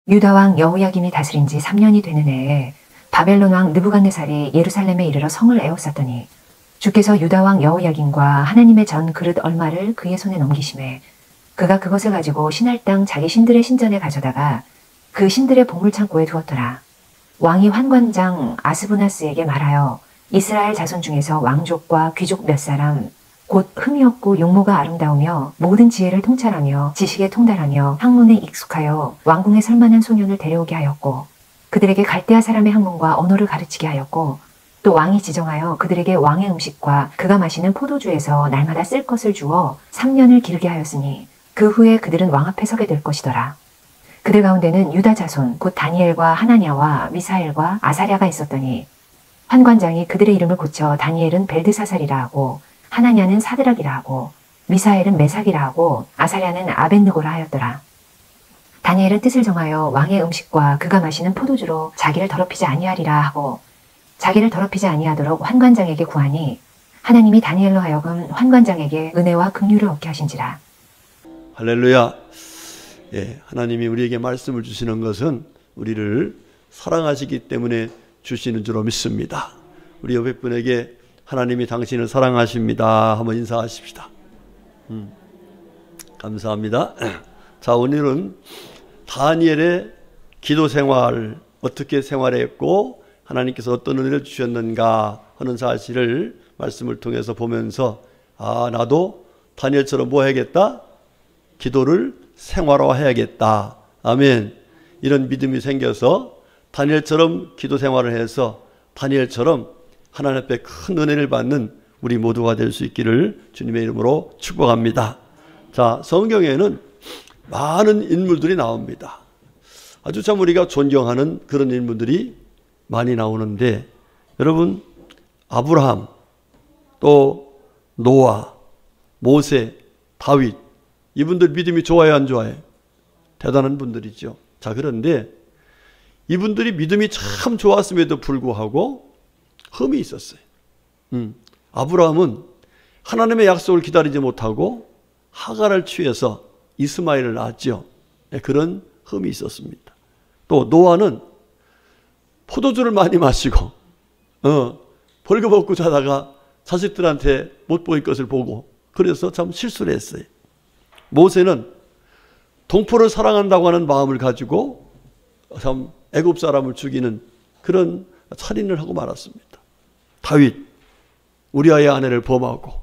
유다 왕 여호야김이 다스린 지 3년이 되는 해에 바벨론 왕 느부갓네살이 예루살렘에 이르러 성을 에워쌌더니 주께서 유다 왕 여호야김과 하나님의 전 그릇 얼마를 그의 손에 넘기심에 그가 그것을 가지고 신할 땅 자기 신들의 신전에 가져다가 그 신들의 보물창고에 두었더라. 왕이 환관장 아스부나스에게 말하여 이스라엘 자손 중에서 왕족과 귀족 몇 사람 곧 흠이 없고 용모가 아름다우며 모든 지혜를 통찰하며 지식에 통달하며 학문에 익숙하여 왕궁에 설만한 소년을 데려오게 하였고 그들에게 갈대아 사람의 학문과 언어를 가르치게 하였고 또 왕이 지정하여 그들에게 왕의 음식과 그가 마시는 포도주에서 날마다 쓸 것을 주어 3년을 기르게 하였으니 그 후에 그들은 왕 앞에 서게 될 것이더라. 그들 가운데는 유다 자손 곧 다니엘과 하나냐와 미사엘과 아사랴가 있었더니 환관장이 그들의 이름을 고쳐 다니엘은 벨드사살이라 하고 하나냐는 사드락이라 하고 미사엘은 메삭이라 하고 아사랴는 아벳느고라 하였더라. 다니엘은 뜻을 정하여 왕의 음식과 그가 마시는 포도주로 자기를 더럽히지 아니하리라 하고 자기를 더럽히지 아니하도록 환관장에게 구하니 하나님이 다니엘로 하여금 환관장에게 은혜와 긍휼을 얻게 하신지라. 할렐루야. 예, 하나님이 우리에게 말씀을 주시는 것은 우리를 사랑하시기 때문에 주시는 줄로 믿습니다. 우리 옆에 분에게 하나님이 당신을 사랑하십니다 한번 인사하십시다. 감사합니다. 자, 오늘은 다니엘의 기도 생활, 어떻게 생활했고 하나님께서 어떤 은혜를 주셨는가 하는 사실을 말씀을 통해서 보면서 나도 다니엘처럼 뭐 해야겠다? 기도를 생활화해야겠다. 아멘. 이런 믿음이 생겨서 다니엘처럼 기도 생활을 해서 다니엘처럼 하나님 앞에 큰 은혜를 받는 우리 모두가 될 수 있기를 주님의 이름으로 축복합니다. 자, 성경에는 많은 인물들이 나옵니다. 아주 참 우리가 존경하는 그런 인물들이 많이 나오는데 여러분, 아브라함, 또 노아, 모세, 다윗, 이분들 믿음이 좋아요, 안 좋아요? 대단한 분들이죠. 자, 그런데 이분들이 믿음이 참 좋았음에도 불구하고 흠이 있었어요. 아브라함은 하나님의 약속을 기다리지 못하고 하갈을 취해서 이스마엘을 낳았죠. 그런 흠이 있었습니다. 또 노아는 포도주를 많이 마시고 벌거벗고 자다가 자식들한테 못 보일 것을 보고 그래서 참 실수를 했어요. 모세는 동포를 사랑한다고 하는 마음을 가지고 참 애굽 사람을 죽이는 그런 살인을 하고 말았습니다. 다윗, 우리아의 아내를 범하고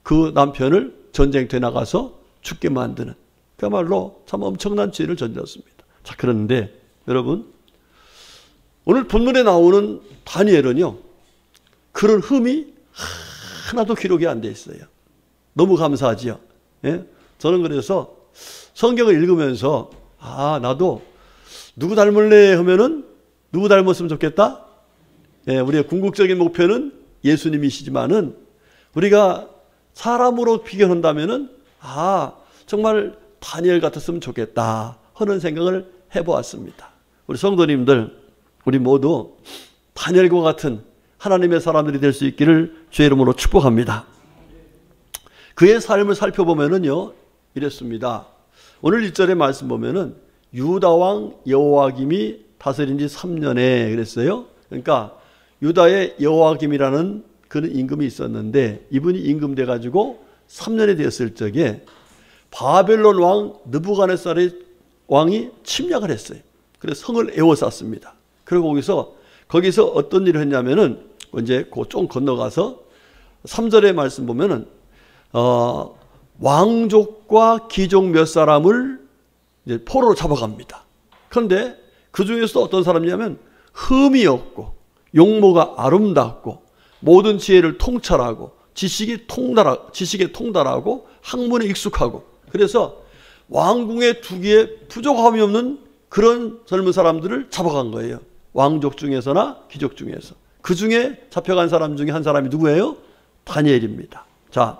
그 남편을 전쟁터에 나가서 죽게 만드는 그야말로 참 엄청난 죄를 저질렀습니다. 자, 그런데 여러분, 오늘 본문에 나오는 다니엘은요, 그런 흠이 하나도 기록이 안 돼 있어요. 너무 감사하지요. 예? 저는 그래서 성경을 읽으면서 나도 누구 닮을래 하면은 누구 닮았으면 좋겠다? 예, 우리의 궁극적인 목표는 예수님이시지만은 우리가 사람으로 비교한다면은 정말 다니엘 같았으면 좋겠다 하는 생각을 해보았습니다. 우리 성도님들, 우리 모두 다니엘과 같은 하나님의 사람들이 될 수 있기를 주의 이름으로 축복합니다. 그의 삶을 살펴보면은요, 이랬습니다. 오늘 1절의 말씀 보면은 유다 왕 여호야김이 다스린 지 3년에 그랬어요. 그러니까 유다의 여호야김이라는 그런 임금이 있었는데 이분이 임금돼 가지고 3년이 되었을 적에 바벨론 왕 느부갓네살의 왕이 침략을 했어요. 그래서 성을 에워쌌습니다. 그리고 거기서 어떤 일을 했냐면은 이제 좀 건너가서 3절의 말씀 보면은 왕족과 귀족 몇 사람을 이제 포로로 잡아갑니다. 그런데 그 중에서 어떤 사람이냐면 흠이 없고 용모가 아름답고 모든 지혜를 통찰하고 지식에 통달하고 학문에 익숙하고 그래서 왕궁에 두기에 부족함이 없는 그런 젊은 사람들을 잡아간 거예요. 왕족 중에서나 귀족 중에서. 그 중에 잡혀간 사람 중에 한 사람이 누구예요? 다니엘입니다. 자,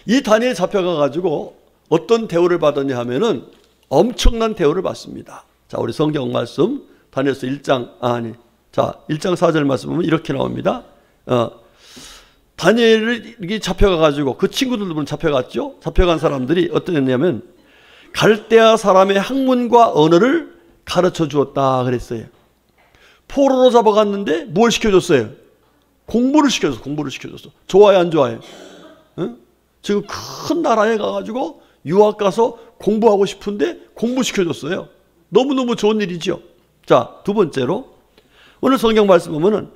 이 다니엘 잡혀가 가지고 어떤 대우를 받았냐 하면은 엄청난 대우를 받습니다. 자, 우리 성경 말씀 다니엘서 1장 4절 말씀 보면 이렇게 나옵니다. 다니엘이 잡혀가 가지고 그 친구들도 잡혀갔죠. 잡혀간 사람들이 어떠냐면 갈대아 사람의 학문과 언어를 가르쳐 주었다 그랬어요. 포로로 잡아갔는데 뭘 시켜줬어요? 공부를 시켜줬어. 좋아요, 안 좋아요? 응? 지금 큰 나라에 가가지고 유학 가서 공부하고 싶은데 공부시켜줬어요. 너무너무 좋은 일이죠. 자, 두 번째로 오늘 성경 말씀 보면은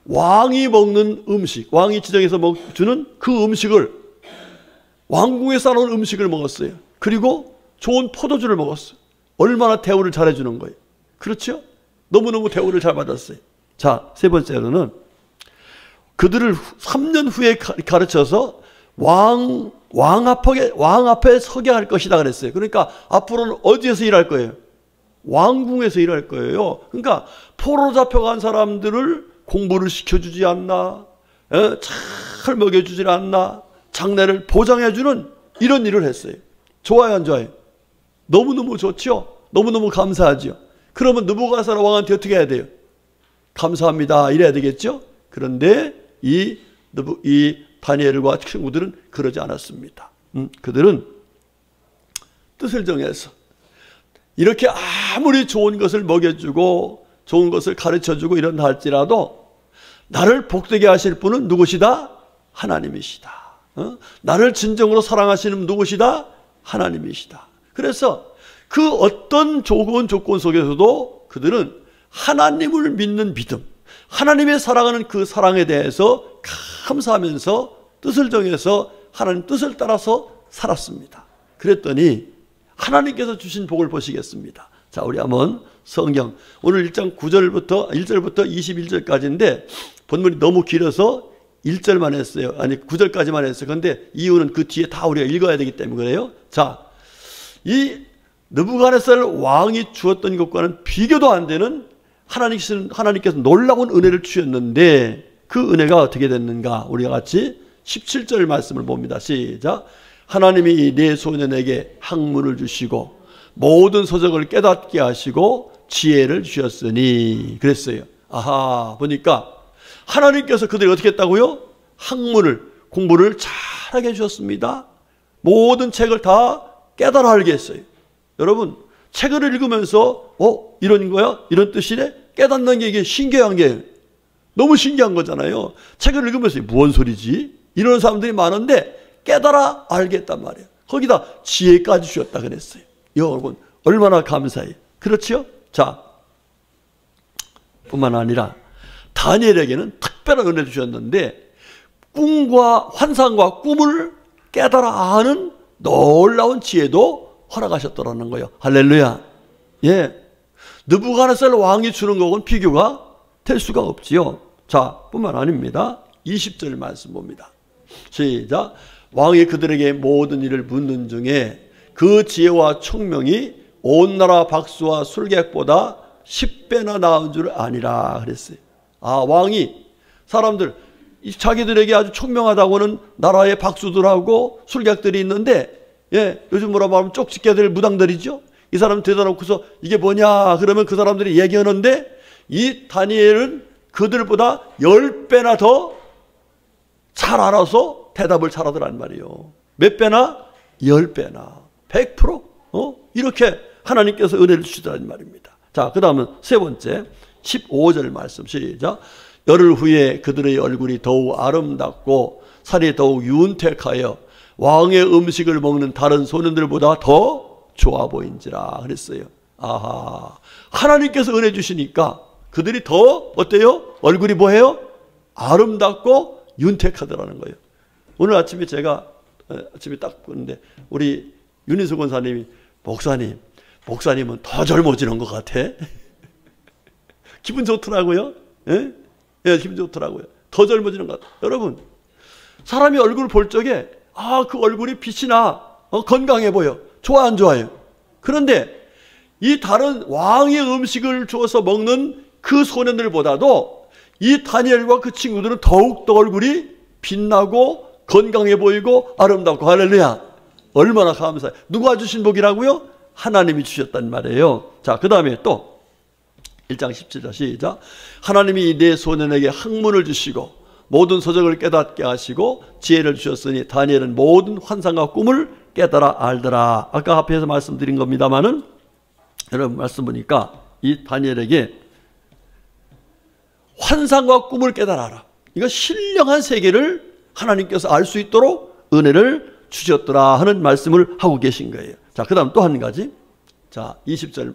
왕이 먹는 음식, 왕이 지정해서 주는 그 음식을, 왕궁에 싸놓은 음식을 먹었어요. 그리고 좋은 포도주를 먹었어요. 얼마나 대우를 잘해주는 거예요. 그렇죠? 너무너무 대우를 잘 받았어요. 자, 세 번째로는 그들을 3년 후에 가르쳐서 왕 앞에 서게 할 것이다 그랬어요. 그러니까 앞으로는 어디에서 일할 거예요? 왕궁에서 일할 거예요. 그러니까 포로 잡혀간 사람들을 공부를 시켜주지 않나, 잘 먹여주지 않나, 장래를 보장해주는 이런 일을 했어요. 좋아요, 안 좋아요? 너무너무 좋죠? 너무너무 감사하죠? 그러면 느부갓네살 왕한테 어떻게 해야 돼요? 감사합니다 이래야 되겠죠? 그런데 이 다니엘과 친구들은 그러지 않았습니다. 그들은 뜻을 정해서 이렇게 아무리 좋은 것을 먹여주고 좋은 것을 가르쳐주고 이런다 할지라도 나를 복되게 하실 분은 누구시다? 하나님이시다. 나를 진정으로 사랑하시는 누구시다? 하나님이시다. 그래서 그 어떤 좋은 조건 속에서도 그들은 하나님을 믿는 믿음, 하나님의 사랑하는 그 사랑에 대해서 감사하면서 뜻을 정해서 하나님 뜻을 따라서 살았습니다. 그랬더니 하나님께서 주신 복을 보시겠습니다. 자, 우리 한번 성경 오늘 1장 1절부터 21절까지인데 본문이 너무 길어서 1절만 했어요. 아니 9절까지만 했어요. 그런데 이유는 그 뒤에 다 우리가 읽어야 되기 때문에 그래요. 자, 이 느부갓네살 왕이 주었던 것과는 비교도 안 되는 하나님께서 놀라운 은혜를 주셨는데 그 은혜가 어떻게 됐는가? 우리가 같이 17절 말씀을 봅니다. 시작. 하나님이 내 소년에게 학문을 주시고 모든 서적을 깨닫게 하시고 지혜를 주셨으니 그랬어요. 아하, 보니까 하나님께서 그들이 어떻게 했다고요? 공부를 잘하게 해주셨습니다. 모든 책을 다 깨달아 알게 했어요. 여러분, 책을 읽으면서 이런 거야? 이런 뜻이래? 깨닫는 게 이게 신기한 게 너무 신기한 거잖아요. 책을 읽으면서 무슨 소리지? 이런 사람들이 많은데 깨달아 알겠단 말이에요. 거기다 지혜까지 주셨다 그랬어요. 여러분 얼마나 감사해요. 그렇죠? 자, 뿐만 아니라 다니엘에게는 특별한 은혜를 주셨는데 꿈과 환상과 꿈을 깨달아 아는 놀라운 지혜도 허락하셨더라는 거예요. 할렐루야. 예, 느부갓네살 왕이 주는 것은 비교가 될 수가 없지요. 자, 뿐만 아닙니다. 20절 말씀 봅니다. 시작. 왕이 그들에게 모든 일을 묻는 중에 그 지혜와 총명이 온 나라 박수와 술객보다 10배나 나은 줄 아니라 그랬어요. 아, 왕이 사람들 자기들에게 아주 총명하다고는 나라에 박수들하고 술객들이 있는데, 예, 요즘 뭐라 말하면 쪽집게들 무당들이죠. 이 사람 대단하고서 이게 뭐냐 그러면 그 사람들이 얘기하는데 이 다니엘은 그들보다 10배나 더 잘 알아서 대답을 잘하더란 말이에요. 몇 배나? 10배나. 100%? 이렇게 하나님께서 은혜를 주시더란 말입니다. 자, 그 다음은 세 번째 15절 말씀 시작. 열흘 후에 그들의 얼굴이 더욱 아름답고 살이 더욱 윤택하여 왕의 음식을 먹는 다른 소년들보다 더 좋아 보인지라 그랬어요. 아하, 하나님께서 은혜 주시니까 그들이 더 어때요? 얼굴이 뭐예요? 아름답고 윤택하더라는 거예요. 오늘 아침에 제가 아침에 딱 보는데 우리 윤희수 권사님이 목사님은 더 젊어지는 것 같아. 기분 좋더라고요. 예? 예, 기분 좋더라고요. 더 젊어지는 것 같아. 여러분, 사람이 얼굴 볼 적에 그 얼굴이 빛이 나, 건강해 보여. 좋아 안 좋아요? 그런데 이 다른 왕의 음식을 주어서 먹는 그 소년들보다도 이 다니엘과 그 친구들은 더욱더 얼굴이 빛나고 건강해 보이고 아름답고 할렐루야. 얼마나 감사해요. 누가 주신 복이라고요? 하나님이 주셨단 말이에요. 자, 그 다음에 또 1장 17절 시작. 하나님이 내 소년에게 학문을 주시고 모든 서적을 깨닫게 하시고 지혜를 주셨으니 다니엘은 모든 환상과 꿈을 깨달아 알더라. 아까 앞에서 말씀드린 겁니다마는 여러분 말씀 보니까 이 다니엘에게 환상과 꿈을 깨달아라. 이거 신령한 세계를 하나님께서 알 수 있도록 은혜를 주셨더라 하는 말씀을 하고 계신 거예요. 자, 그 다음 또 한 가지. 자, 20절,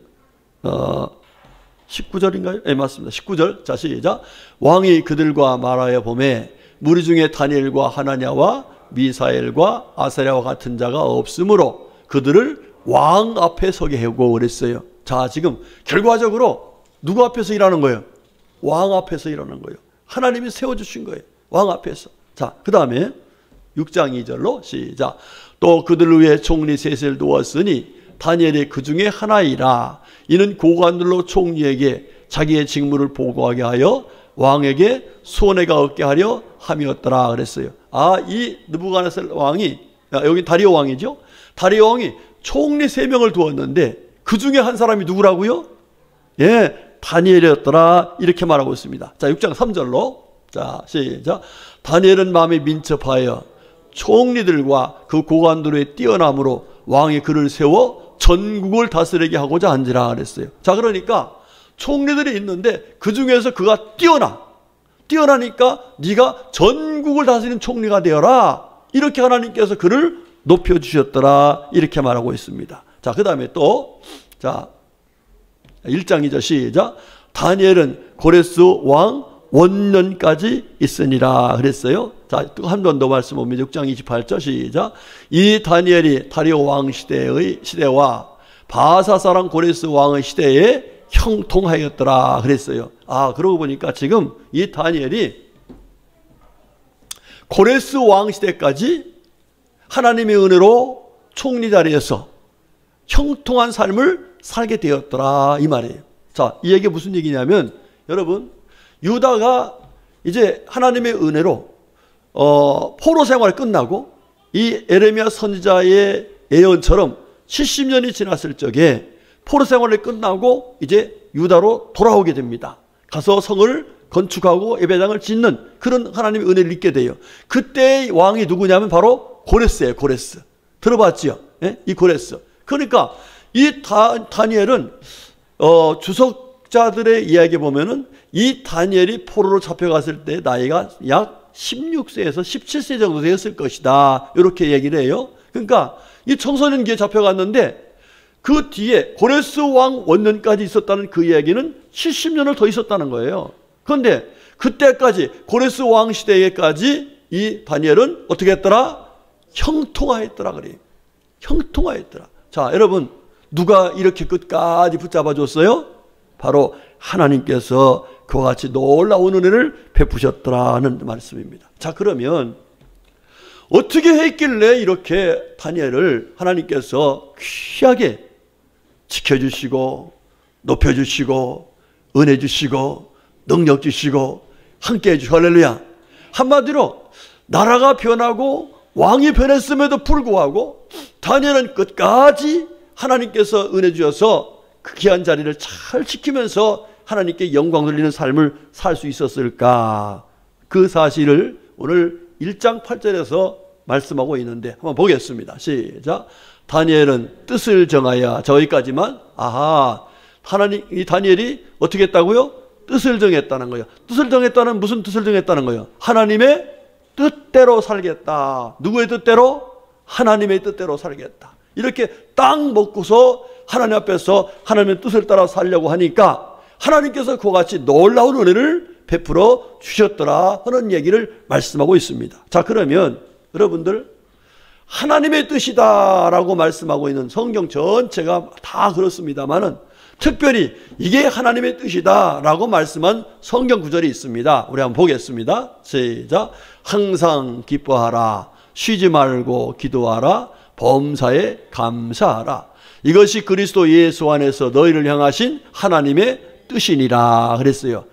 19절인가요? 네, 맞습니다. 19절. 자, 시작. 왕이 그들과 말하여 보매 무리 중에 다니엘과 하나냐와 미사엘과 아사랴와 같은 자가 없으므로 그들을 왕 앞에 서게 하고 그랬어요. 자, 지금 결과적으로 누구 앞에서 일하는 거예요? 왕 앞에서 일하는 거예요. 하나님이 세워주신 거예요. 왕 앞에서. 자, 그 다음에 6장 2절로 시작. 또 그들을 위해 총리 셋을 두었으니 다니엘이 그 중에 하나이라. 이는 고관들로 총리에게 자기의 직무를 보고하게 하여 왕에게 손해가 없게 하려 함이었더라 그랬어요. 아, 이 느부갓네살 왕이, 여기 다리오 왕이죠. 다리오 왕이 총리 3명을 두었는데 그 중에 한 사람이 누구라고요? 예, 다니엘이었더라 이렇게 말하고 있습니다. 자, 6장 3절로 자, 시작. 다니엘은 마음에 민첩하여 총리들과 그 고관들의 뛰어남으로 왕이 그를 세워 전국을 다스리게 하고자 한지라 그랬어요. 자, 그러니까 총리들이 있는데 그 중에서 그가 뛰어나니까 네가 전국을 다스리는 총리가 되어라. 이렇게 하나님께서 그를 높여주셨더라 이렇게 말하고 있습니다. 자, 그 다음에 또 자 1장 2절 시작. 다니엘은 고레스 왕 원년까지 있으니라 그랬어요. 자, 또 한 번 더 말씀 봅니다. 6장 28절 시작. 이 다니엘이 다리오 왕 시대와 바사 사람 고레스 왕의 시대에 형통하였더라 그랬어요. 아, 그러고 보니까 지금 이 다니엘이 고레스 왕 시대까지 하나님의 은혜로 총리 자리에서 형통한 삶을 살게 되었더라 이 말이에요. 자, 이 얘기가 무슨 얘기냐면 여러분, 유다가 이제 하나님의 은혜로 포로 생활이 끝나고 이 에레미야 선지자의 예언처럼 70년이 지났을 적에 포로 생활이 끝나고 이제 유다로 돌아오게 됩니다. 가서 성을 건축하고 예배당을 짓는 그런 하나님의 은혜를 입게 돼요. 그때의 왕이 누구냐면 바로 고레스예요. 고레스. 들어봤죠? 예? 이 고레스. 그러니까 이 다니엘은 주석자들의 이야기 보면은 이 다니엘이 포로로 잡혀갔을 때 나이가 약 16세에서 17세 정도 되었을 것이다. 이렇게 얘기를 해요. 그러니까 이 청소년기에 잡혀갔는데 그 뒤에 고레스 왕 원년까지 있었다는 그 이야기는 70년을 더 있었다는 거예요. 그런데 그때까지 고레스 왕 시대에까지 이 다니엘은 어떻게 했더라? 형통하였더라 그래요. 형통하였더라. 자, 여러분, 누가 이렇게 끝까지 붙잡아 줬어요? 바로 하나님께서 그와 같이 놀라운 은혜를 베푸셨더라는 말씀입니다. 자, 그러면 어떻게 했길래 이렇게 다니엘을 하나님께서 귀하게 지켜주시고 높여주시고 은혜 주시고 능력 주시고 함께 해주시고 할렐루야. 한마디로 나라가 변하고 왕이 변했음에도 불구하고 다니엘은 끝까지 하나님께서 은혜 주셔서 그 귀한 자리를 잘 지키면서 하나님께 영광 돌리는 삶을 살 수 있었을까? 그 사실을 오늘 1장 8절에서 말씀하고 있는데 한번 보겠습니다. 시작. 다니엘은 뜻을 정하여 저기까지만 하나님 이 다니엘이 어떻게 했다고요? 뜻을 정했다는 거예요. 뜻을 정했다는 무슨 뜻을 정했다는 거예요? 하나님의 뜻대로 살겠다. 누구의 뜻대로? 하나님의 뜻대로 살겠다. 이렇게 딱 먹고서 하나님 앞에서 하나님의 뜻을 따라 살려고 하니까 하나님께서 그와 같이 놀라운 은혜를 베풀어 주셨더라 하는 얘기를 말씀하고 있습니다. 자, 그러면 여러분들 하나님의 뜻이다라고 말씀하고 있는 성경 전체가 다 그렇습니다만은 특별히 이게 하나님의 뜻이다라고 말씀한 성경 구절이 있습니다. 우리 한번 보겠습니다. 시작. 항상 기뻐하라. 쉬지 말고 기도하라. 범사에 감사하라. 이것이 그리스도 예수 안에서 너희를 향하신 하나님의 뜻이니라 그랬어요.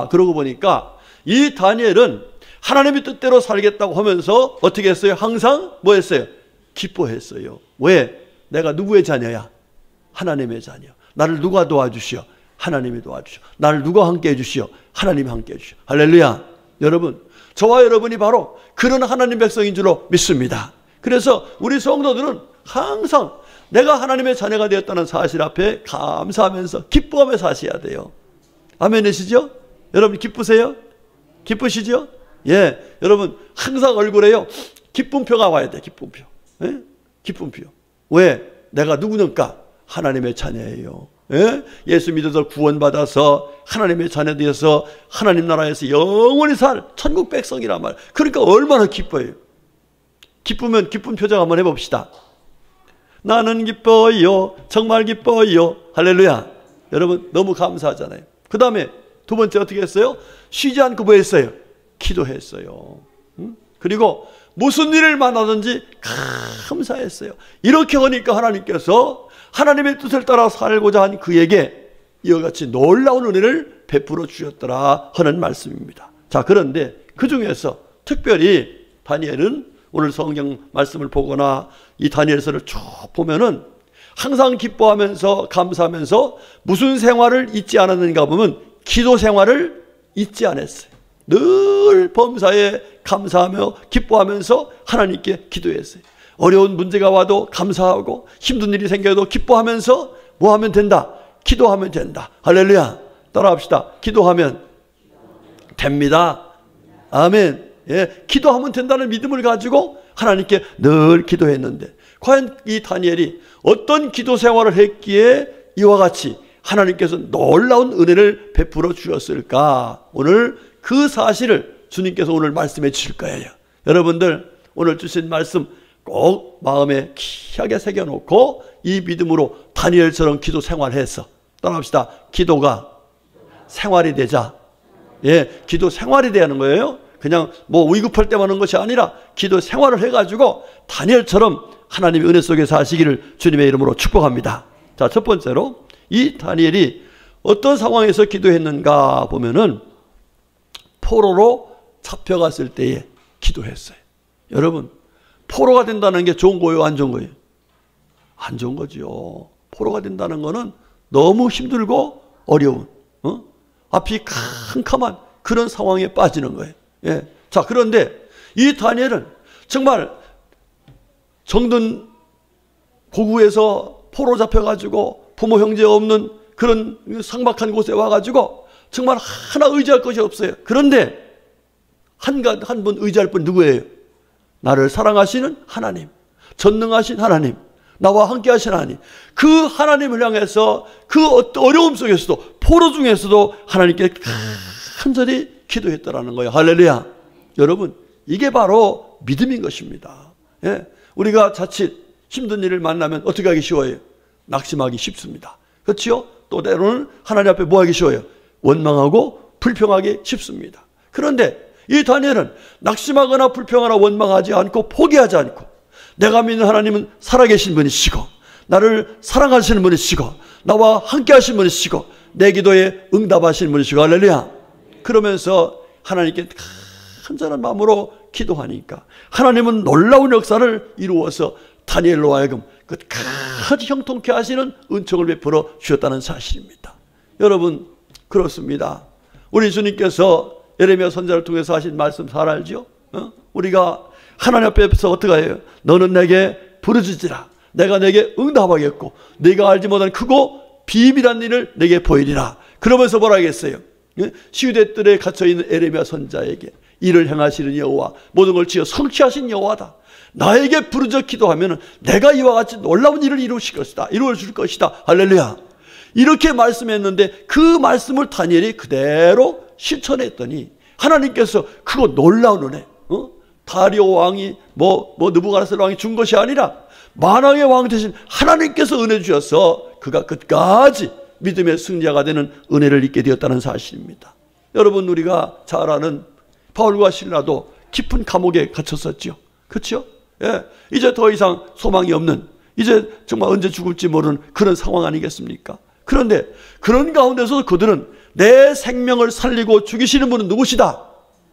그러고 보니까 이 다니엘은 하나님의 뜻대로 살겠다고 하면서 어떻게 했어요? 항상 뭐 했어요? 기뻐했어요. 왜? 내가 누구의 자녀야? 하나님의 자녀. 나를 누가 도와주시오? 하나님이 도와주시오. 나를 누가 함께 해주시오? 하나님이 함께 해주시오. 할렐루야. 여러분, 저와 여러분이 바로 그런 하나님 백성인 줄로 믿습니다. 그래서 우리 성도들은 항상 내가 하나님의 자녀가 되었다는 사실 앞에 감사하면서 기뻐하며 사셔야 돼요. 아멘이시죠? 여러분 기쁘세요? 기쁘시죠? 예, 여러분 항상 얼굴에요 기쁨표가 와야 돼. 기쁨표. 예? 기쁨표. 왜? 내가 누구니까? 하나님의 자녀예요. 예? 예수 믿어서 구원받아서 하나님의 자녀 되어서 하나님 나라에서 영원히 살 천국 백성이란 말. 그러니까 얼마나 기뻐요. 기쁘면 기쁜 표정 한번 해봅시다. 나는 기뻐요. 정말 기뻐요. 할렐루야. 여러분 너무 감사하잖아요. 그 다음에 두 번째 어떻게 했어요? 쉬지 않고 뭐 했어요? 기도했어요. 그리고 무슨 일을 만나든지 감사했어요. 이렇게 하니까 하나님께서 하나님의 뜻을 따라 살고자 한 그에게 이와 같이 놀라운 은혜를 베풀어 주셨더라 하는 말씀입니다. 자, 그런데 그 중에서 특별히 다니엘은 오늘 성경 말씀을 보거나 이 다니엘서를 쭉 보면은 항상 기뻐하면서 감사하면서 무슨 생활을 잊지 않았는가 보면 기도 생활을 잊지 않았어요. 늘 범사에 감사하며 기뻐하면서 하나님께 기도했어요. 어려운 문제가 와도 감사하고 힘든 일이 생겨도 기뻐하면서 뭐 하면 된다? 기도하면 된다. 할렐루야. 따라합시다. 기도하면 됩니다. 아멘. 예, 기도하면 된다는 믿음을 가지고 하나님께 늘 기도했는데 과연 이 다니엘이 어떤 기도 생활을 했기에 이와 같이 하나님께서 놀라운 은혜를 베풀어 주셨을까? 오늘 그 사실을 주님께서 오늘 말씀해 주실 거예요. 여러분들 오늘 주신 말씀 꼭 마음에 귀하게 새겨놓고 이 믿음으로 다니엘처럼 기도 생활해서 따라합시다. 기도가 생활이 되자. 예, 기도 생활이 되는 거예요. 그냥 뭐 위급할 때만 하는 것이 아니라 기도 생활을 해가지고 다니엘처럼 하나님의 은혜 속에 사시기를 주님의 이름으로 축복합니다. 자, 첫 번째로 이 다니엘이 어떤 상황에서 기도했는가 보면은 포로로 잡혀갔을 때에 기도했어요. 여러분 포로가 된다는 게 좋은 거예요? 안 좋은 거예요? 안 좋은 거죠. 포로가 된다는 거는 너무 힘들고 어려운 앞이 캄캄한 그런 상황에 빠지는 거예요. 예. 자, 그런데 이 다니엘은 정말 정든 고국에서 포로 잡혀가지고 부모 형제 없는 그런 삭막한 곳에 와가지고 정말 하나 의지할 것이 없어요. 그런데 한 분 의지할 분 누구예요? 나를 사랑하시는 하나님, 전능하신 하나님, 나와 함께 하신 하나님. 그 하나님을 향해서 그 어려움 속에서도 포로 중에서도 하나님께 간절히 기도했다라는 거예요. 할렐루야. 여러분 이게 바로 믿음인 것입니다. 예. 우리가 자칫 힘든 일을 만나면 어떻게 하기 쉬워요? 낙심하기 쉽습니다. 그렇죠? 또 때로는 하나님 앞에 뭐 하기 쉬워요? 원망하고 불평하기 쉽습니다. 그런데 이 다니엘은 낙심하거나 불평하거나 원망하지 않고 포기하지 않고 내가 믿는 하나님은 살아계신 분이시고 나를 사랑하시는 분이시고 나와 함께 하신 분이시고 내 기도에 응답하시는 분이시고 할렐루야. 그러면서 하나님께 간절한 마음으로 기도하니까 하나님은 놀라운 역사를 이루어서 다니엘로 하여금 끝까지 형통케 하시는 은총을 베풀어 주셨다는 사실입니다. 여러분 그렇습니다. 우리 주님께서 예레미야 선지자를 통해서 하신 말씀 잘 알죠? 우리가 하나님 앞에서 어떻게 해요? 너는 내게 부르짖으라. 내가 내게 응답하겠고 네가 알지 못한 크고 비밀한 일을 내게 보이리라. 그러면서 뭐라 하겠어요? 시우대 뜰에 갇혀있는 예레미야 선지자에게 이를 행하시는 여호와 모든 걸 지어 성취하신 여호와다. 나에게 부르짖어 기도하면 내가 이와 같이 놀라운 일을 이루실 것이다. 이루어줄 것이다. 할렐루야. 이렇게 말씀했는데 그 말씀을 다니엘이 그대로 실천했더니 하나님께서 그거 놀라운 은혜, 다리오 왕이 느부갓네살 왕이 준 것이 아니라 만왕의 왕 대신 하나님께서 은혜 주셔서 그가 끝까지 믿음의 승리자가 되는 은혜를 입게 되었다는 사실입니다. 여러분 우리가 잘 아는 바울과 실라도 깊은 감옥에 갇혔었죠. 그렇죠? 예, 이제 더 이상 소망이 없는, 이제 정말 언제 죽을지 모르는 그런 상황 아니겠습니까? 그런데 그런 가운데서 그들은 내 생명을 살리고 죽이시는 분은 누구시다?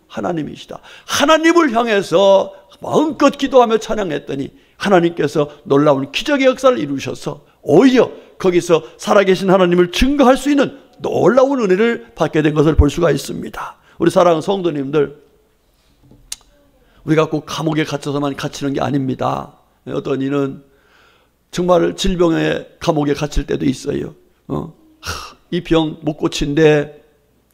하나님이시다. 하나님을 향해서 마음껏 기도하며 찬양했더니 하나님께서 놀라운 기적의 역사를 이루셔서 오히려 거기서 살아계신 하나님을 증거할 수 있는 놀라운 은혜를 받게 된 것을 볼 수가 있습니다. 우리 사랑하는 성도님들, 우리가 꼭 감옥에 갇혀서만 갇히는 게 아닙니다. 어떤 이는 정말 질병에 감옥에 갇힐 때도 있어요. 이 병 못 고친데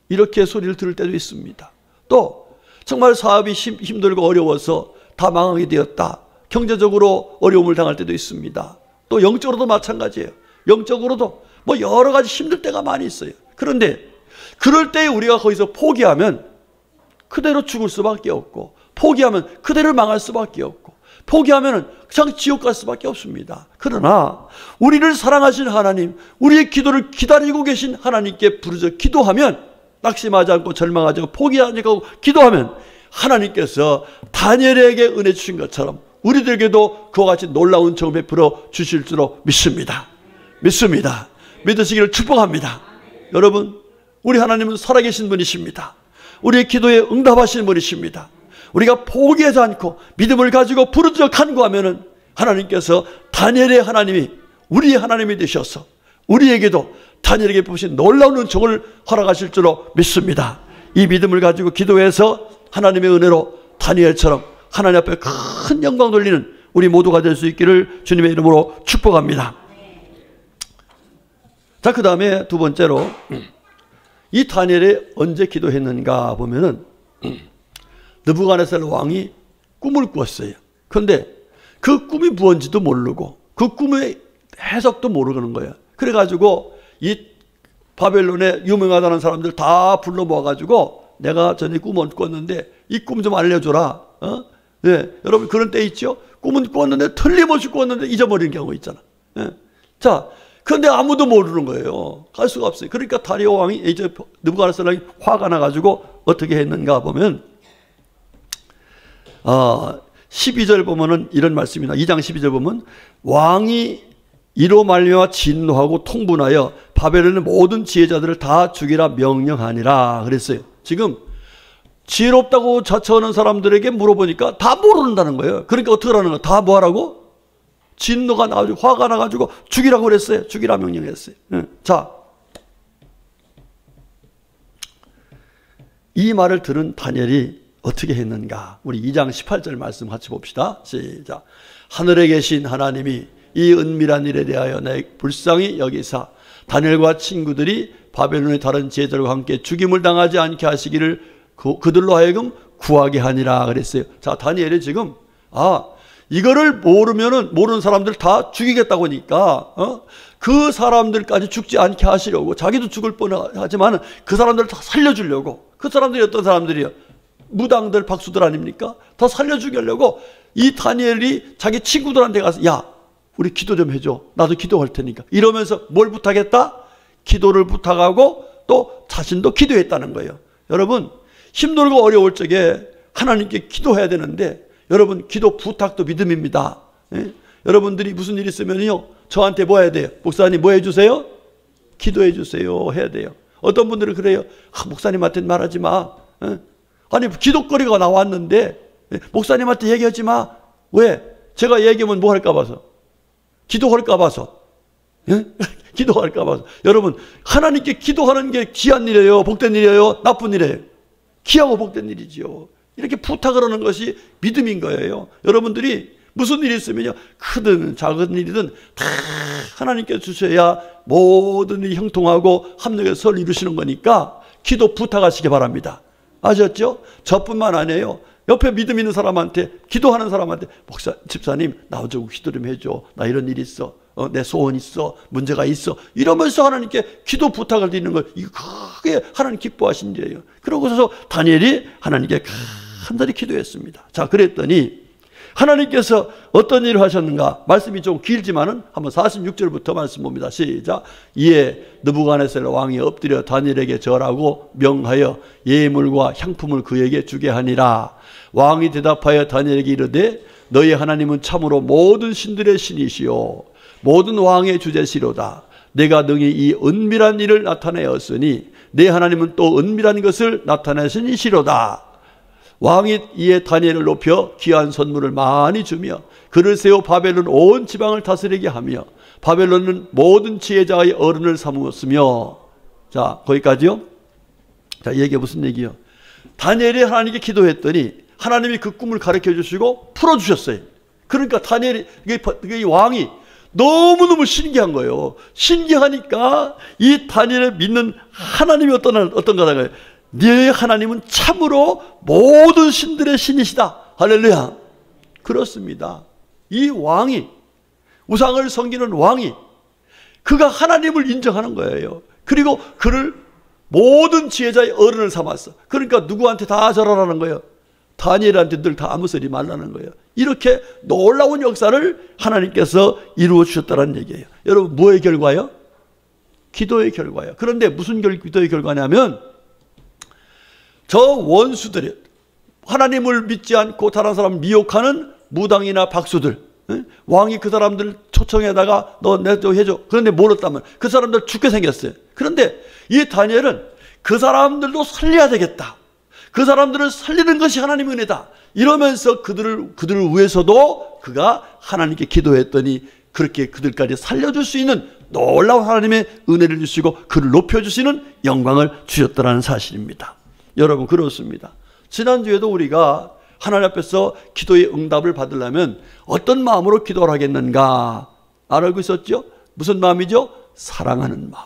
이렇게 소리를 들을 때도 있습니다. 또 정말 사업이 힘들고 어려워서 다 망하게 되었다. 경제적으로 어려움을 당할 때도 있습니다. 또 영적으로도 마찬가지예요. 영적으로도 뭐 여러 가지 힘들 때가 많이 있어요. 그런데 그럴 때 우리가 거기서 포기하면 그대로 죽을 수밖에 없고, 포기하면 그대로 망할 수밖에 없고, 포기하면 그냥 지옥 갈 수밖에 없습니다. 그러나 우리를 사랑하신 하나님, 우리의 기도를 기다리고 계신 하나님께 부르짖어 기도하면, 낙심하지 않고 절망하지 않고 포기하지 않고 기도하면 하나님께서 다니엘에게 은혜 주신 것처럼 우리들에게도 그와 같이 놀라운 정 베풀어 주실 줄로 믿습니다. 믿습니다. 믿으시기를 축복합니다. 여러분, 우리 하나님은 살아계신 분이십니다. 우리의 기도에 응답하시는 분이십니다. 우리가 포기하지 않고 믿음을 가지고 부르짖어 간구하면은 하나님께서 다니엘의 하나님이 우리의 하나님이 되셔서 우리에게도 다니엘에게 보신 놀라운 은총을 허락하실 줄로 믿습니다. 이 믿음을 가지고 기도해서 하나님의 은혜로 다니엘처럼 하나님 앞에 큰 영광 돌리는 우리 모두가 될 수 있기를 주님의 이름으로 축복합니다. 자, 그 다음에 두 번째로 이 다니엘이 언제 기도했는가 보면은 느부갓네살 왕이 꿈을 꾸었어요. 그런데 그 꿈이 무언지도 모르고 그 꿈의 해석도 모르는 거예요. 그래가지고 이 바벨론에 유명하다는 사람들 다 불러 모아가지고 내가 전에 꿈을 꿨는데 이 꿈 좀 알려줘라. 네, 여러분 그런 때 있죠. 꿈은 꿨는데 틀림없이 꿨는데 잊어버리는 경우 있잖아. 네. 자, 그런데 아무도 모르는 거예요. 갈 수가 없어요. 그러니까 다리오 왕이 이제 느부갓네살 왕이 화가 나가지고 어떻게 했는가 보면 12절 보면은 이런 말씀이나 2장 12절 보면 왕이 이로 말미암아 진노하고 통분하여 바벨론의 모든 지혜자들을 다 죽이라 명령하니라 그랬어요. 지금 지혜롭다고 자처하는 사람들에게 물어보니까 다 모른다는 거예요. 그러니까 어떻게 하는 거야? 다 뭐하라고? 진노가 나가지고 화가 나가지고 죽이라고 그랬어요. 죽이라 명령했어요. 자, 이 말을 들은 다니엘이 어떻게 했는가? 우리 2장 18절 말씀 같이 봅시다. 시작. 하늘에 계신 하나님이 이 은밀한 일에 대하여 내 불쌍히 여기사 다니엘과 친구들이 바벨론의 다른 지혜자들과 함께 죽임을 당하지 않게 하시기를 그들로 하여금 구하게 하니라 그랬어요. 자, 다니엘이 지금 이거를 모르는 사람들 다 죽이겠다고 하니까 그 사람들까지 죽지 않게 하시려고, 자기도 죽을 뻔하지만 그 사람들을 다 살려주려고, 그 사람들이 어떤 사람들이요? 무당들, 박수들 아닙니까? 다 살려주려고 이 다니엘이 자기 친구들한테 가서 야, 우리 기도 좀 해줘. 나도 기도할 테니까. 이러면서 뭘 부탁했다? 기도를 부탁하고 또 자신도 기도했다는 거예요. 여러분, 힘들고 어려울 적에 하나님께 기도해야 되는데, 여러분 기도 부탁도 믿음입니다. 예? 여러분들이 무슨 일 있으면요, 저한테 뭐 해야 돼요? 목사님 뭐 해주세요? 기도해 주세요 해야 돼요. 어떤 분들은 그래요. 목사님한테 말하지 마. 예? 아니 기도거리가 나왔는데 목사님한테 얘기하지 마. 왜? 제가 얘기하면 뭐 할까 봐서. 기도할까 봐서. 예? 기도할까 봐서. 여러분, 하나님께 기도하는 게 귀한 일이에요? 복된 일이에요? 나쁜 일이에요? 귀하고 복된 일이지요. 이렇게 부탁을 하는 것이 믿음인 거예요. 여러분들이 무슨 일이 있으면요, 크든 작은 일이든 다 하나님께 주셔야 모든 일이 형통하고 합력해서 설 이루시는 거니까 기도 부탁하시기 바랍니다. 아셨죠? 저뿐만 아니에요. 옆에 믿음 있는 사람한테, 기도하는 사람한테, 집사님 나와주고 기도 좀 해줘. 나 이런 일이 있어. 내 소원 있어. 문제가 있어. 이러면서 하나님께 기도 부탁을 드리는 걸, 이거 크게 하나님 기뻐하신 일이에요. 그러고서 다니엘이 하나님께 간절히 기도했습니다. 자, 그랬더니 하나님께서 어떤 일을 하셨는가? 말씀이 좀 길지만은 한번 46절부터 말씀 봅니다. 시작. 이에 느부갓네살 왕이 엎드려 다니엘에게 절하고 명하여 예물과 향품을 그에게 주게 하니라. 왕이 대답하여 다니엘에게 이르되 너희 하나님은 참으로 모든 신들의 신이시요 모든 왕의 주제시로다. 내가 능히 이 은밀한 일을 나타내었으니 내 하나님은 또 은밀한 것을 나타내시니시로다. 왕이 이에 다니엘을 높여 귀한 선물을 많이 주며 그를 세워 바벨론 온 지방을 다스리게 하며 바벨론은 모든 지혜자의 어른을 삼았으며. 자, 거기까지요. 자, 이 얘기가 무슨 얘기요? 다니엘이 하나님께 기도했더니 하나님이 그 꿈을 가르쳐 주시고 풀어주셨어요. 그러니까 다니엘이, 이 왕이 너무너무 신기한 거예요. 신기하니까 이 다니엘을 믿는 하나님이 어떤가. 네 하나님은 참으로 모든 신들의 신이시다. 할렐루야. 그렇습니다. 이 왕이, 우상을 섬기는 왕이, 그가 하나님을 인정하는 거예요. 그리고 그를 모든 지혜자의 어른을 삼았어. 그러니까 누구한테 다 절하라는 거예요. 다니엘한테 늘 다 아무 소리 말라는 거예요. 이렇게 놀라운 역사를 하나님께서 이루어 주셨다는 얘기예요. 여러분, 뭐의 결과요? 기도의 결과예요. 그런데 무슨 기도의 결과냐면, 저 원수들이, 하나님을 믿지 않고 다른 사람 미혹하는 무당이나 박수들, 왕이 그 사람들 초청에다가 너 내가 해줘. 그런데 몰랐다면 그 사람들 죽게 생겼어요. 그런데 이 다니엘은 그 사람들도 살려야 되겠다. 그 사람들을 살리는 것이 하나님의 은혜다. 이러면서 그들을 위해서도 그가 하나님께 기도했더니 그렇게 그들까지 살려줄 수 있는 놀라운 하나님의 은혜를 주시고 그를 높여주시는 영광을 주셨다는 사실입니다. 여러분, 그렇습니다. 지난주에도 우리가 하나님 앞에서 기도의 응답을 받으려면 어떤 마음으로 기도를 하겠는가 알고 있었죠? 무슨 마음이죠? 사랑하는 마음.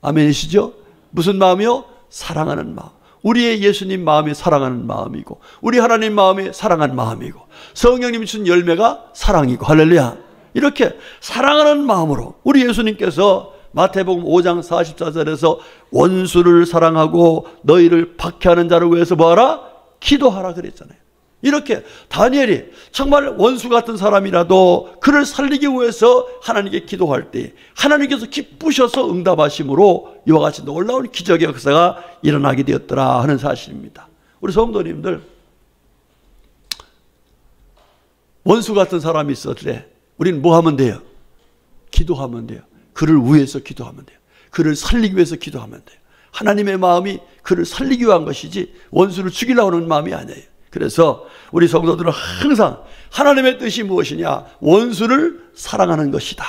아멘이시죠? 무슨 마음이요? 사랑하는 마음. 우리의 예수님 마음이 사랑하는 마음이고, 우리 하나님 마음이 사랑하는 마음이고, 성령님이 주신 열매가 사랑이고, 할렐루야. 이렇게 사랑하는 마음으로 우리 예수님께서 마태복음 5장 44절에서 원수를 사랑하고 너희를 박해하는 자를 위해서 뭐하라? 기도하라 그랬잖아요. 이렇게 다니엘이 정말 원수 같은 사람이라도 그를 살리기 위해서 하나님께 기도할 때 하나님께서 기쁘셔서 응답하심으로 이와 같이 놀라운 기적의 역사가 일어나게 되었더라 하는 사실입니다. 우리 성도님들, 원수 같은 사람이 있을 때 우리는 뭐 하면 돼요? 기도하면 돼요. 그를 위해서 기도하면 돼요. 그를 살리기 위해서 기도하면 돼요. 하나님의 마음이 그를 살리기 위한 것이지 원수를 죽이려고 하는 마음이 아니에요. 그래서 우리 성도들은 항상 하나님의 뜻이 무엇이냐? 원수를 사랑하는 것이다.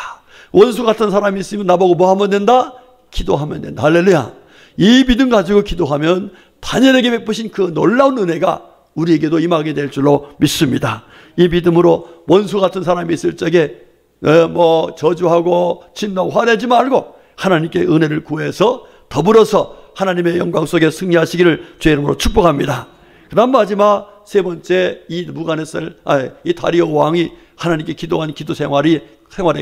원수 같은 사람이 있으면 나보고 뭐 하면 된다? 기도하면 된다. 할렐루야. 이 믿음 가지고 기도하면 다니엘에게 베푸신 그 놀라운 은혜가 우리에게도 임하게 될 줄로 믿습니다. 이 믿음으로 원수 같은 사람이 있을 적에 저주하고 진노 화내지 말고 하나님께 은혜를 구해서 더불어서 하나님의 영광 속에 승리하시기를 주의 이름으로 축복합니다. 그 다음 마지막 세 번째, 이 다리오 왕이 하나님께 기도한 기도 생활의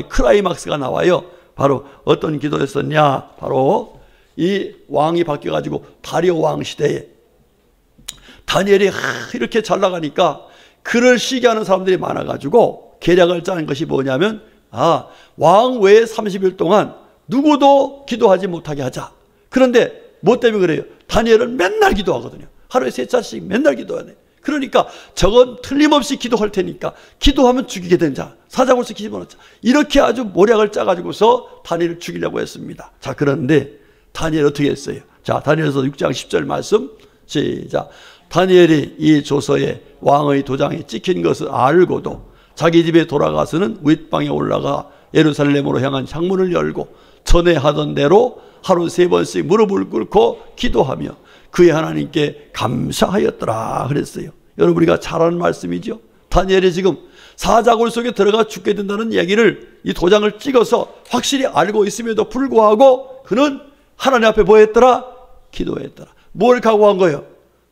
클라이막스가 나와요. 바로 어떤 기도였었냐? 바로 이 왕이 바뀌어가지고 다리오 왕 시대에 다니엘이 이렇게 잘 나가니까 그를 시기하는 사람들이 많아가지고 계략을 짜는 것이 뭐냐면, 왕 외에 30일 동안 누구도 기도하지 못하게 하자. 그런데 뭐 때문에 그래요? 다니엘은 맨날 기도하거든요. 하루에 3차씩 맨날 기도해야 돼. 그러니까 저건 틀림없이 기도할 테니까 기도하면 죽이게 된 자, 사자굴수 기집어넣자. 이렇게 아주 모략을 짜가지고서 다니엘을 죽이려고 했습니다. 자, 그런데 다니엘 어떻게 했어요? 자, 다니엘서 6장 10절 말씀 시작. 다니엘이 이 조서에 왕의 도장이 찍힌 것을 알고도 자기 집에 돌아가서는 윗방에 올라가 예루살렘으로 향한 창문을 열고 전에 하던 대로 하루 3번씩 무릎을 꿇고 기도하며 그의 하나님께 감사하였더라 그랬어요. 여러분, 우리가 잘 아는 말씀이죠. 다니엘이 지금 사자굴 속에 들어가 죽게 된다는 얘기를 이 도장을 찍어서 확실히 알고 있음에도 불구하고 그는 하나님 앞에 뭐 했더라? 기도했더라. 뭘 각오한 거예요?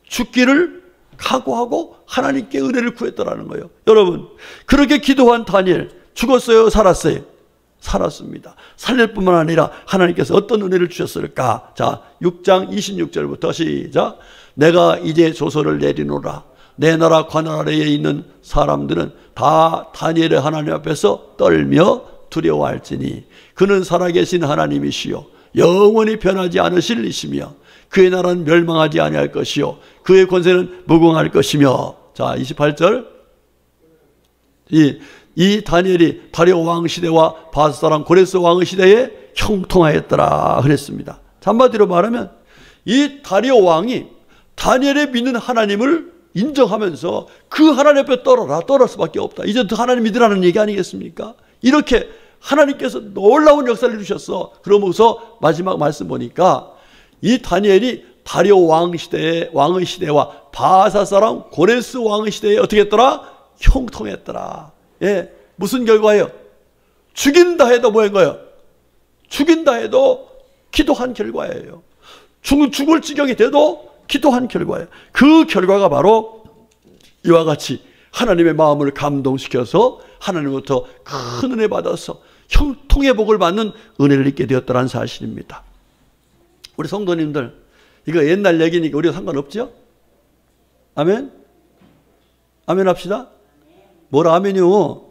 죽기를 각오하고 하나님께 은혜를 구했더라는 거예요. 여러분, 그렇게 기도한 다니엘 죽었어요? 살았어요? 살았습니다. 살릴 뿐만 아니라 하나님께서 어떤 은혜를 주셨을까? 자, 6장 26절부터 시작. 내가 이제 조서를 내리노라. 내 나라 관할 아래에 있는 사람들은 다 다니엘의 하나님 앞에서 떨며 두려워할지니 그는 살아계신 하나님이시요 영원히 변하지 않으실 이시며 그의 나라는 멸망하지 아니할 것이요 그의 권세는 무궁할 것이며. 자, 28절. 이 다니엘이 다리오 왕 시대와 바스 사람 고레스 왕의 시대에 형통하였더라 그랬습니다. 한마디로 말하면 이 다리오 왕이 다니엘의 믿는 하나님을 인정하면서 그 하나님 앞에 떨을 수밖에 없다. 이제 하나님 믿으라는 얘기 아니겠습니까? 이렇게 하나님께서 놀라운 역사를 이루셨어. 그러면서 마지막 말씀 보니까 이 다니엘이 다리오 왕의 시대와 바사 사람 고레스 왕의 시대에 어떻게 했더라? 형통했더라. 예, 무슨 결과예요? 죽인다 해도 뭐인 거예요? 죽인다 해도 기도한 결과예요. 죽을 지경이 돼도 기도한 결과예요. 그 결과가 바로 이와 같이 하나님의 마음을 감동시켜서 하나님부터 큰 은혜 받아서 형통의 복을 받는 은혜를 입게 되었다는 사실입니다. 우리 성도님들, 이거 옛날 얘기니까 우리가 상관없죠? 아멘? 아멘 합시다. 뭐라 아멘이요?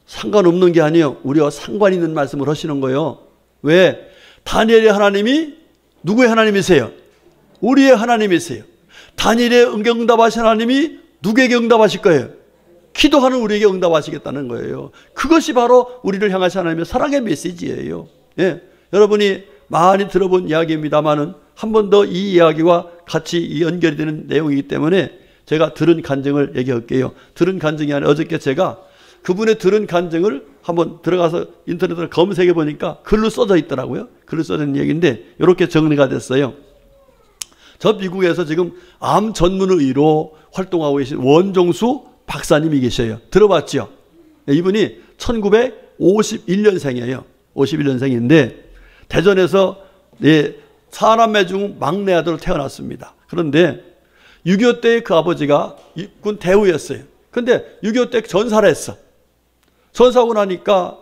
상관없는 게 아니에요. 우리와 상관 있는 말씀을 하시는 거예요. 왜? 다니엘의 하나님이 누구의 하나님이세요? 우리의 하나님이세요. 다니엘의 응답하신 하나님이 누구에게 응답하실 거예요? 기도하는 우리에게 응답하시겠다는 거예요. 그것이 바로 우리를 향하신 하나님의 사랑의 메시지예요. 예, 여러분이 많이 들어본 이야기입니다만은 한 번 더 이 이야기와 같이 연결이 되는 내용이기 때문에 제가 들은 간증을 얘기할게요. 들은 간증이 아니라 어저께 제가 그분의 들은 간증을 한번 들어가서 인터넷으로 검색해 보니까 글로 써져 있더라고요. 글로 써져 있는 얘기인데 이렇게 정리가 됐어요. 저 미국에서 지금 암 전문의로 활동하고 계신 원종수 박사님이 계셔요. 들어봤죠? 이분이 1951년생이에요. 51년생인데 대전에서 사남매 중 막내 아들로 태어났습니다. 그런데 6.25 때 그 아버지가 육군 대우였어요. 근데 6.25 때 전사를 했어. 전사하고 나니까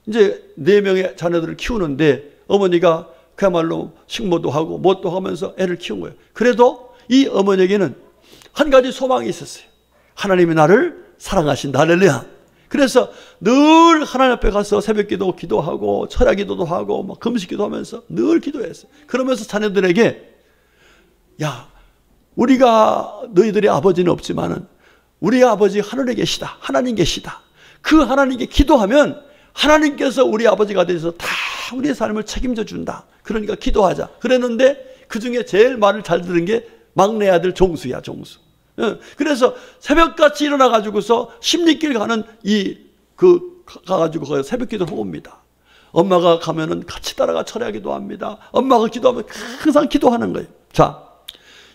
이제 4명의 자녀들을 키우는데 어머니가 그야말로 식모도 하고 뭣도 하면서 애를 키운 거예요. 그래도 이 어머니에게는 한 가지 소망이 있었어요. 하나님이 나를 사랑하신다. 할렐루야. 그래서 늘 하나님 앞에 가서 새벽기도 기도하고 철야기도도 하고 막 금식기도 하면서 늘 기도했어요. 그러면서 자녀들에게 야, 우리가 너희들의 아버지는 없지만은 우리 아버지 하늘에 계시다. 하나님 계시다. 그 하나님께 기도하면 하나님께서 우리 아버지가 되셔서 다 우리의 삶을 책임져 준다. 그러니까 기도하자. 그랬는데 그 중에 제일 말을 잘 들은 게 막내 아들 종수야, 종수. 그래서 새벽같이 일어나가지고서 십리길 가는 가가지고 새벽 기도를 옵니다. 엄마가 가면은 같이 따라가 철야기도 합니다. 엄마가 기도하면 항상 기도하는 거예요. 자,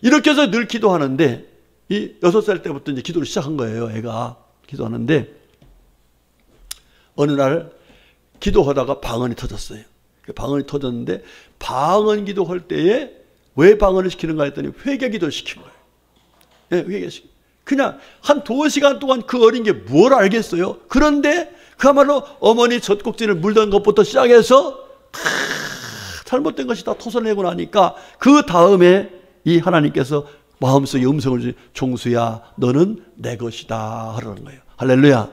이렇게 해서 늘 기도하는데, 6살 때부터 이제 기도를 시작한 거예요, 애가. 기도하는데, 어느 날 기도하다가 방언이 터졌어요. 방언이 터졌는데, 방언 기도할 때에 왜 방언을 시키는가 했더니 회개 기도를 시킨 거예요. 예, 회개식. 그냥 한 2시간 동안 그 어린 게 뭘 알겠어요? 그런데 그야말로 어머니 젖꼭지를 물던 것부터 시작해서 잘못된 것이 다 토설내고 나니까 그 다음에 이 하나님께서 마음속에 음성을 주신 종수야 너는 내 것이다 하라는 거예요. 할렐루야.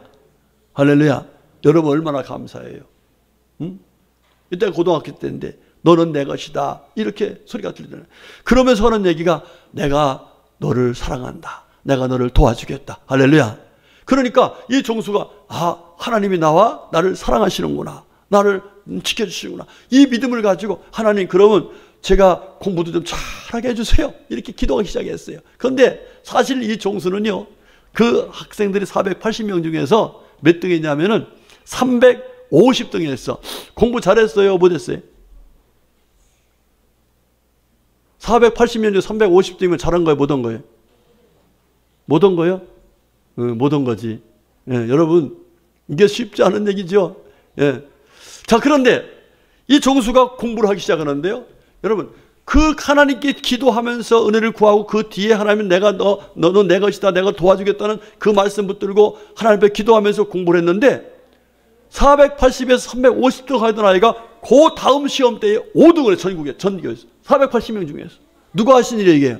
할렐루야. 여러분 얼마나 감사해요. 응? 이때가 고등학교 때인데 너는 내 것이다 이렇게 소리가 들리잖아요. 그러면서 하는 얘기가 내가 너를 사랑한다. 내가 너를 도와주겠다. 할렐루야. 그러니까 이 종수가 하나님이 나를 사랑하시는구나. 나를 지켜주시는구나. 이 믿음을 가지고 하나님 그러면 제가 공부도 좀 잘하게 해주세요. 이렇게 기도하기 시작했어요. 그런데 사실 이 종수는요. 그 학생들이 480명 중에서 몇 등이냐면은 350등이었어. 공부 잘했어요? 못했어요? 480명 중 350등이면 잘한 거예요? 못한 거예요? 못한 거예요? 못한 거지. 예, 여러분 이게 쉽지 않은 얘기죠. 예. 자 그런데 이 종수가 공부를 하기 시작하는데요. 여러분 그 하나님께 기도하면서 은혜를 구하고 그 뒤에 하나님은 너는 내 것이다. 내가 도와주겠다는 그 말씀 붙들고 하나님 앞에 기도하면서 공부를 했는데 480에서 350등 하던 아이가 그 다음 시험 때에 5등을 전국에 480명 중에서 누가 하신 일이에요?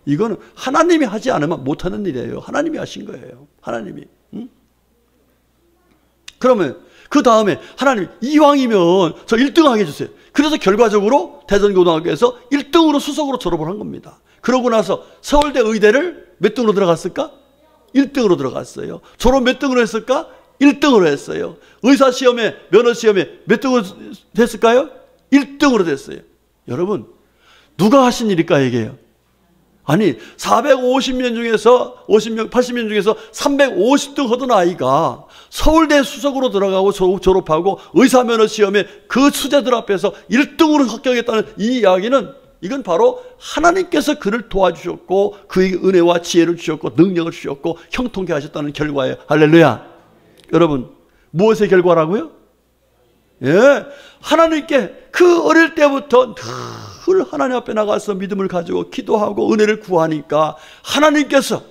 이거는 하나님이 하지 않으면 못하는 일이에요. 하나님이 하신 거예요. 하나님이. 응? 그러면 그 다음에 하나님이 이왕이면 저 1등 하게 해주세요. 그래서 결과적으로 대전고등학교에서 1등으로 수석으로 졸업을 한 겁니다. 그러고 나서 서울대 의대를 몇 등으로 들어갔을까? 1등으로 들어갔어요. 졸업 몇 등으로 했을까? 1등으로 했어요. 의사시험에 면허시험에 몇 등으로 됐을까요? 1등으로 됐어요. 여러분 누가 하신 일일까 이게요? 아니 450명 중에서 80명 중에서 350등 하던 아이가 서울대 수석으로 들어가고 졸업하고 의사면허시험에 그 수재들 앞에서 1등으로 합격했다는 이 이야기는 이건 바로 하나님께서 그를 도와주셨고 그에게 은혜와 지혜를 주셨고 능력을 주셨고 형통케 하셨다는 결과예요. 할렐루야. 여러분, 무엇의 결과라고요? 예, 하나님께 그 어릴 때부터 늘 하나님 앞에 나가서 믿음을 가지고 기도하고 은혜를 구하니까 하나님께서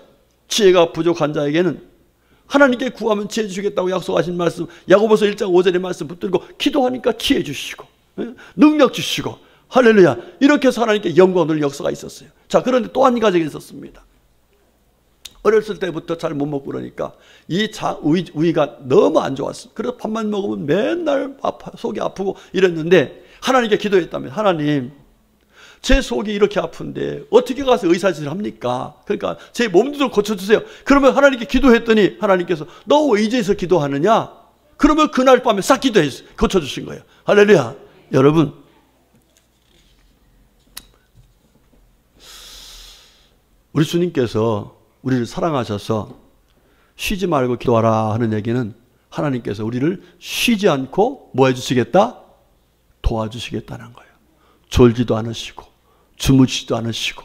지혜가 부족한 자에게는 하나님께 구하면 지혜 주시겠다고 약속하신 말씀, 야고보서 1장 5절의 말씀 붙들고 기도하니까 지혜 주시고 능력 주시고 할렐루야. 이렇게 해서 하나님께 영광을 역사가 있었어요. 자, 그런데 또 한 가지가 있었습니다. 어렸을 때부터 잘 못 먹고 그러니까 이 위가 너무 안 좋았어요. 그래서 밥만 먹으면 맨날 속이 아프고 이랬는데 하나님께 기도했다면, 하나님, 제 속이 이렇게 아픈데 어떻게 가서 의사짓을 합니까? 그러니까 제 몸도 좀 고쳐주세요. 그러면 하나님께 기도했더니 하나님께서 너 왜 이제서 기도하느냐? 그러면 그날 밤에 싹 기도해서 고쳐주신 거예요. 할렐루야. 여러분, 우리 주님께서 우리를 사랑하셔서 쉬지 말고 기도하라 하는 얘기는 하나님께서 우리를 쉬지 않고 뭐 해주시겠다? 도와주시겠다는 거예요. 졸지도 않으시고 주무시지도 않으시고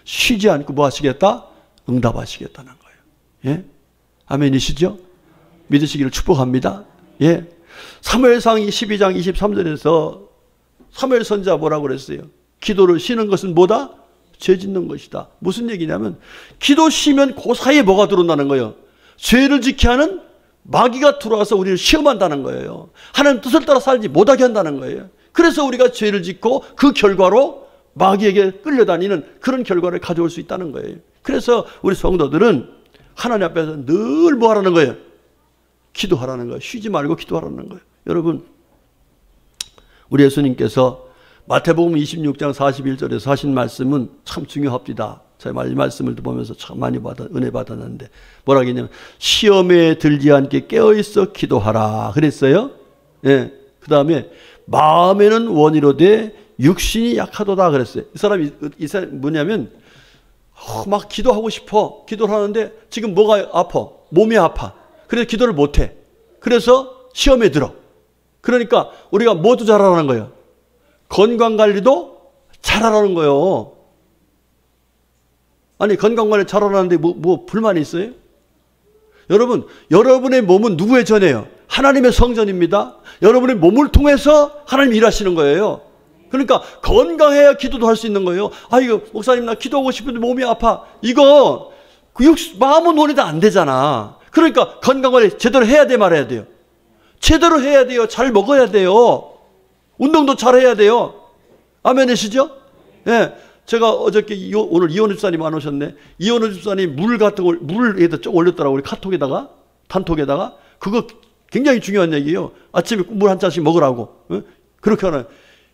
쉬지 않고 뭐 하시겠다? 응답하시겠다는 거예요. 예? 아멘이시죠? 믿으시기를 축복합니다. 예. 사무엘상 12장 23절에서 사무엘 선지자 뭐라고 그랬어요? 기도를 쉬는 것은 뭐다? 죄 짓는 것이다. 무슨 얘기냐면 기도 쉬면 그 사이에 뭐가 들어온다는 거예요? 죄를 지게 하는 마귀가 들어와서 우리를 시험한다는 거예요. 하나님 뜻을 따라 살지 못하게 한다는 거예요. 그래서 우리가 죄를 짓고 그 결과로 마귀에게 끌려다니는 그런 결과를 가져올 수 있다는 거예요. 그래서 우리 성도들은 하나님 앞에서 늘 뭐 하라는 거예요? 기도하라는 거예요. 쉬지 말고 기도하라는 거예요. 여러분, 우리 예수님께서 마태복음 26장 41절에서 하신 말씀은 참 중요합니다. 제가 이 말씀을 보면서 참 많이 은혜 받았는데 뭐라 하냐면 시험에 들지 않게 깨어있어 기도하라 그랬어요. 예. 그 다음에 마음에는 원이로되 육신이 약하도다 그랬어요. 이 사람이 뭐냐면 막 기도하고 싶어. 기도를 하는데 지금 뭐가 아파? 몸이 아파. 그래서 기도를 못해. 그래서 시험에 들어. 그러니까 우리가 뭐도 잘하라는 거예요? 건강관리도 잘하라는 거예요. 아니, 건강관리 잘하라는데 뭐 불만이 있어요? 여러분, 여러분의 몸은 누구의 전이에요? 하나님의 성전입니다. 여러분의 몸을 통해서 하나님 일하시는 거예요. 그러니까 건강해야 기도도 할 수 있는 거예요. 아, 이거 목사님 나 기도하고 싶은데 몸이 아파. 이거 마음은 원이도 안 되잖아. 그러니까 건강관리 제대로 해야 돼, 말해야 돼요? 제대로 해야 돼요. 잘 먹어야 돼요. 운동도 잘 해야 돼요. 아멘이시죠? 예. 제가 어저께 오늘 이원우 집사님 안 오셨네. 이원우 집사님 물 같은 걸 물에다 쭉 올렸더라고. 우리 카톡에다가, 단톡에다가. 그거 굉장히 중요한 얘기예요. 아침에 물 한 잔씩 먹으라고. 예? 그렇게 하나요.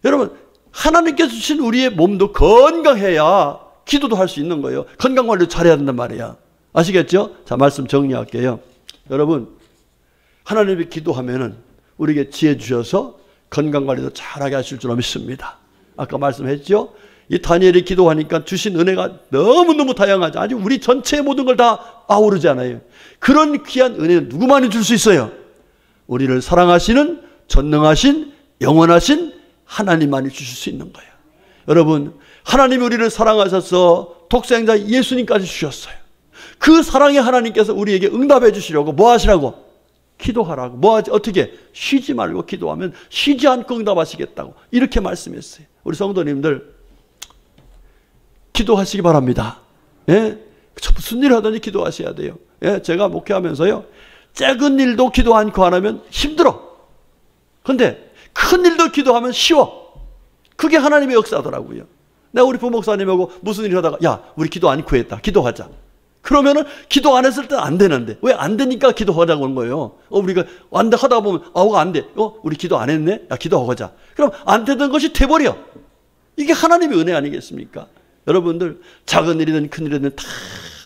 여러분, 하나님께서 주신 우리의 몸도 건강해야 기도도 할 수 있는 거예요. 건강관리도 잘해야 된단 말이야. 아시겠죠? 자, 말씀 정리할게요. 여러분, 하나님이 기도하면은 우리에게 지혜 주셔서 건강관리도 잘하게 하실 줄 믿습니다. 아까 말씀했죠? 이 다니엘이 기도하니까 주신 은혜가 너무너무 다양하죠. 아주 우리 전체의 모든 걸 다 아우르잖아요. 그런 귀한 은혜는 누구만이 줄 수 있어요? 우리를 사랑하시는 전능하신 영원하신 하나님만이 주실 수 있는 거예요. 여러분, 하나님이 우리를 사랑하셔서 독생자 예수님까지 주셨어요. 그 사랑의 하나님께서 우리에게 응답해 주시려고 뭐 하시라고? 기도하라고. 어떻게? 쉬지 말고 기도하면 쉬지 않고 응답하시겠다고 이렇게 말씀했어요. 우리 성도님들 기도하시기 바랍니다. 예? 무슨 일 하든지 기도하셔야 돼요. 예? 제가 목회하면서요, 작은 일도 기도 않고 안 하면 힘들어. 근데 큰 일도 기도하면 쉬워. 그게 하나님의 역사더라고요. 내가 우리 부목사님하고 무슨 일 하다가 야, 우리 기도 않고 했다. 기도하자. 그러면은 기도 안 했을 때는 안 되는데 왜 안 되니까 기도하자고 하는 거예요. 우리가 하다 보면 안 돼. 우리 기도 안 했네. 야, 기도하고 하자. 그럼 안 되던 것이 돼버려. 이게 하나님의 은혜 아니겠습니까? 여러분들, 작은 일이든 큰 일이든 다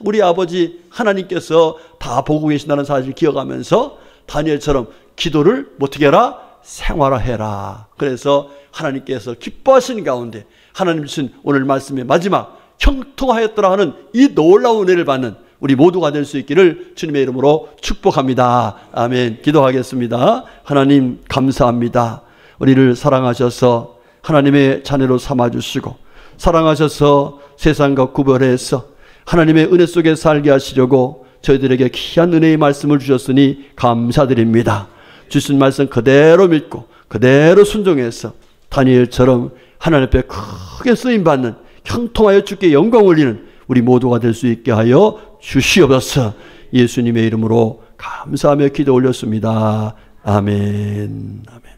우리 아버지 하나님께서 다 보고 계신다는 사실을 기억하면서 다니엘처럼 기도를 어떻게 해라? 생활화해라. 그래서 하나님께서 기뻐하시는 가운데 하나님 주신 오늘 말씀의 마지막 형통하였더라 하는 이 놀라운 은혜를 받는 우리 모두가 될 수 있기를 주님의 이름으로 축복합니다. 아멘. 기도하겠습니다. 하나님 감사합니다. 우리를 사랑하셔서 하나님의 자녀로 삼아주시고 사랑하셔서 세상과 구별해서 하나님의 은혜 속에 살게 하시려고 저희들에게 귀한 은혜의 말씀을 주셨으니 감사드립니다. 주신 말씀 그대로 믿고 그대로 순종해서 다니엘처럼 하나님 앞에 크게 쓰임받는, 형통하여 주께 영광 올리는 우리 모두가 될 수 있게 하여 주시옵소서. 예수님의 이름으로 감사하며 기도 올렸습니다. 아멘. 아멘.